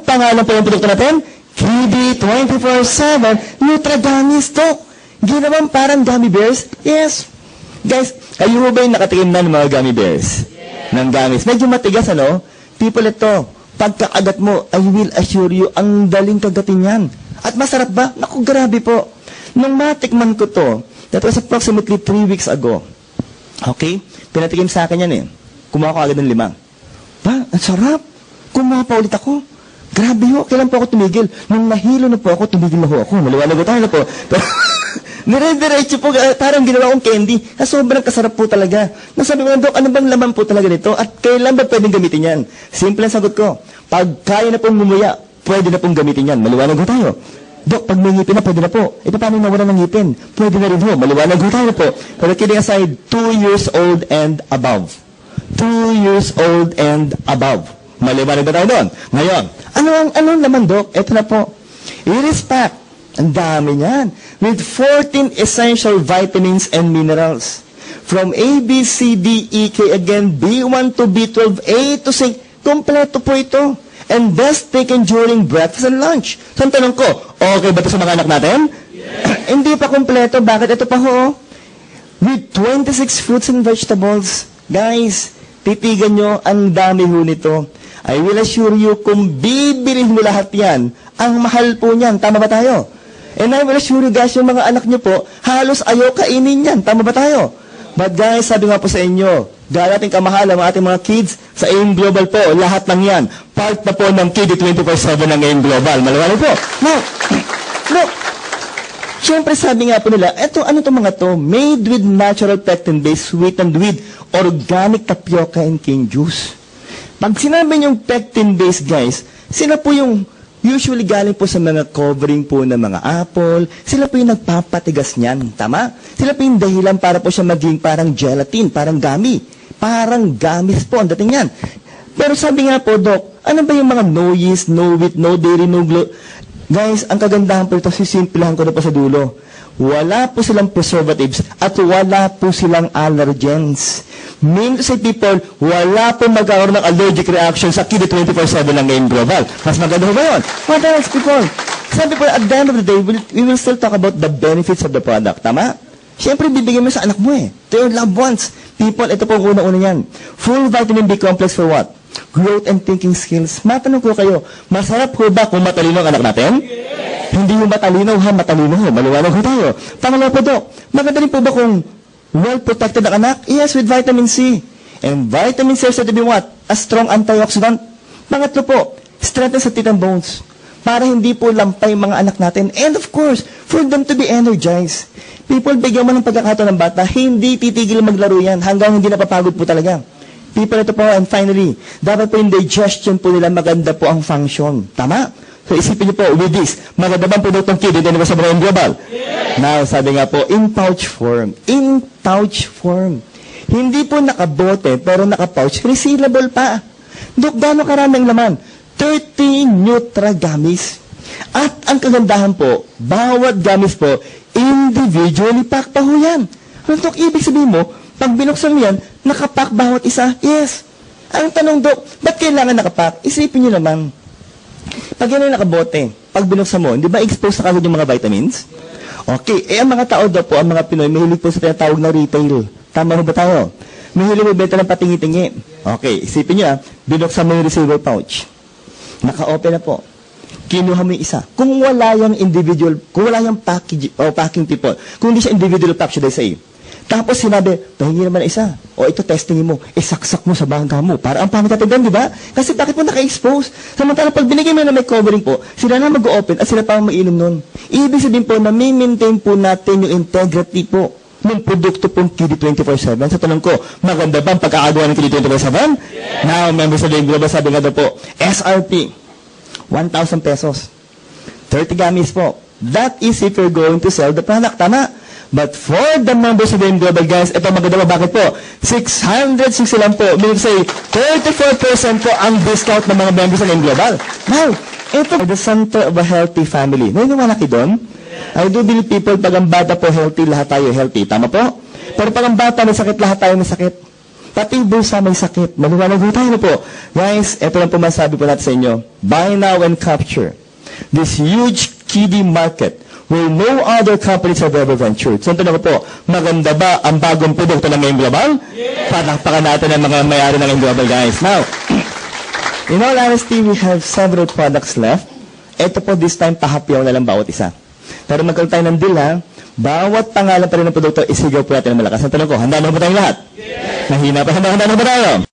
pangalan po yung produkto natin? Kiddy 24/7 Nutragamis to. Ginawang parang gummy bears? Yes. Guys, kayo ba yung nakatikim na ng mga gummy bears? Ng gummies. Medyo matigas, ano? People, ito, pagkakagat mo, I will assure you, ang daling kagatin yan. At masarap ba? Naku, grabe po. Nung matikman ko to, that was approximately 3 weeks ago. Okay? Pinatikim sa akin yan eh. Kumuha ko agad ng 5. Ba, ang sarap. Kumuha pa ulit ako. Grabe ho, kailan po ako tumigil? Nung nahilo na po ako, tumigil na ho ako. Maliwanag ko tayo na po. Nire-diretso po, parang ginawa kong candy. Sobrang kasarap po talaga. Nasabi ko na, Dok, ano bang laman po talaga nito? At kailan ba pwedeng gamitin yan? Simple ang sagot ko. Pag kaya na pong ngumuya, pwede na pong gamitin yan. Maliwanag ko tayo. Dok, pag may ngipin na, pwede na po. Ito paano nawala ng ngipin? Pwede na rin ho. Maliwanag ko tayo po. Pero kidding aside, 2 years old and above. 2 years old and above. Maliwanag na tayo doon. Ngayon, ano naman, Dok? Ito na po. Iris pack. Ang dami niyan. With 14 essential vitamins and minerals. From A, B, C, D, E, K, again, B1 to B12, A to C. Kompleto po ito. And best taken during breakfast and lunch. So, ang tanong ko, okay ba ito sa mga anak natin? Yes. Hindi pa kompleto. Bakit ito pa ho? With 26 fruits and vegetables. Guys, titigan nyo, ang dami ho nito. I will assure you, kung bibilhin mo lahat yan, ang mahal po niyan. Tama ba tayo? And I will assure you guys, yung mga anak nyo po, halos ayaw kainin yan. Tama ba tayo? But guys, sabi nga po sa inyo, dahil ating kamahal ang ating mga kids, sa AIM Global po, lahat ng yan, part na po ng Kiddy 24/7 ng AIM Global. Maliwanag po. Look, siyempre sabi nga po nila, ano itong mga to? Made with natural pectin-based, sweetened with organic tapioca and cane juice. Pag sinabi yung pectin-based, guys, sila po yung usually galing po sa mga covering po ng mga apple. Sila po yung nagpapatigas niyan. Tama? Sila po yung dahilan para po siya maging parang gelatin, parang gummy. Parang gummies po ang dating yan. Pero sabi nga po, Doc, ano ba yung mga no yeast, no wheat, no dairy, no gluten? Guys, ang kagandahan po ito, sisimplahan ko na po sa dulo. Wala po silang preservatives at wala po silang allergens. Mean to say, people, wala po magkakaroon ng allergic reaction sa Kiddy 24/7 ng AIM Global. Mas maganda ba yun? What else, people? Sabi po, at the end of the day, we will still talk about the benefits of the product. Tama? Siyempre, bibigyan mo sa anak mo eh. To your loved ones. People, ito po ang una-una yan. Full vitamin B complex for what? Growth and thinking skills. Matanong ko kayo, masarap ko ba kung matalino ang anak natin? Yes. Hindi yung matalino, matalino. Maliwanag ko tayo. Pangalawa po, Dok, maganda rin po ba kung well-protected ang anak? Yes, with vitamin C. And vitamin C is said to be what? A strong antioxidant. Pangatlo po, strengthen sa teeth and bones. Para hindi po lampay mga anak natin. And of course, for them to be energized. People, bigyan mo ng pagkakataon ng bata, hindi titigil maglaro yan hanggang hindi napapagod po talaga. People, ito po, and finally, dapat po yung digestion po nila maganda po ang function. Tama? So isipin niyo po, with this, maganda bang produktong Kiddy din sa AIM Global? Yes. Now, sabi nga po, in pouch form. In pouch form. Hindi po nakabote, pero nakapouch. Resealable pa. Dok, gano'ng karaming laman? 30 Nutragamis. At ang kagandahan po, bawat gamis po, individually pack pa ho yan. Ano, Dok, ibig sabihin mo, pag binuksan mo yan, nakapack bawat isa? Yes. Ang tanong, Dok, ba't kailangan nakapack? Isipin nyo naman. Pag yan ay nakabote, pag binuksan mo, hindi ba expose na kagad yung mga vitamins? Okay. Ang mga tao daw po, ang mga Pinoy, mahilig po sa tinatawag na retail. Tama ba tayo? Mahilig mo benta ng patingi-tingi. Okay. Isipin nyo binuksan mo yung receiver pouch. Naka-open na po. Kinuha mo yung isa. Kung wala yung individual, kung wala yung packing people, kung hindi siya individual pack, should I say, tapos sinabi, pahingi naman na isa. O ito, testingin mo. Saksak mo sa bangka mo. Para ang pangit natin doon, di ba? Kasi bakit mo naka-expose? Samantala, pag binigay mo na may covering po, sila na mag-open at sila pa ang mainom nun. Ibig sabihin po na may maintain po natin yung integrity po ng produkto pong Kiddy 24/7. Sa tanong ko, maganda ba ang pagkakagawa ng Kiddy 24/7? Yes. Now, members of the Global, sabi nga daw po, SRP, 1,000 pesos. 30 gummies po. That is if you're going to sell the product. Tama? But for the members of the Global, guys, ito maganda ba? Bakit po? 660 lang po. Meaning say, 34% po ang discount ng mga members ng Global. Now, ito the center of a healthy family. Naniniwala kayo doon? I do believe people, pag ang bata po healthy, lahat tayo healthy. Tama po? Pero pag ang bata may sakit, lahat tayo may sakit. Pati bulsa may sakit. Maliwanag po tayo na po. Guys, ito lang po masabi po natin sa inyo. Buy now and capture this huge kiddie market where no other companies have ever ventured. So, tanong ko po, maganda ba ang bagong produkto ng Ngayong Global? Yes! Palakpakan natin ang mga may-ari ng Ngayong Global, guys. Now, in all honesty, we have several products left. Ito po, this time, pahapyaw na lang bawat isa. Pero magkaroon tayo ng deal, ha? Bawat pangalan pa rin ng produkto, isigaw po natin ng malakas. Ang tanong ko, handa na ba tayong lahat? Yes! Nahina pa, handa na ba tayo?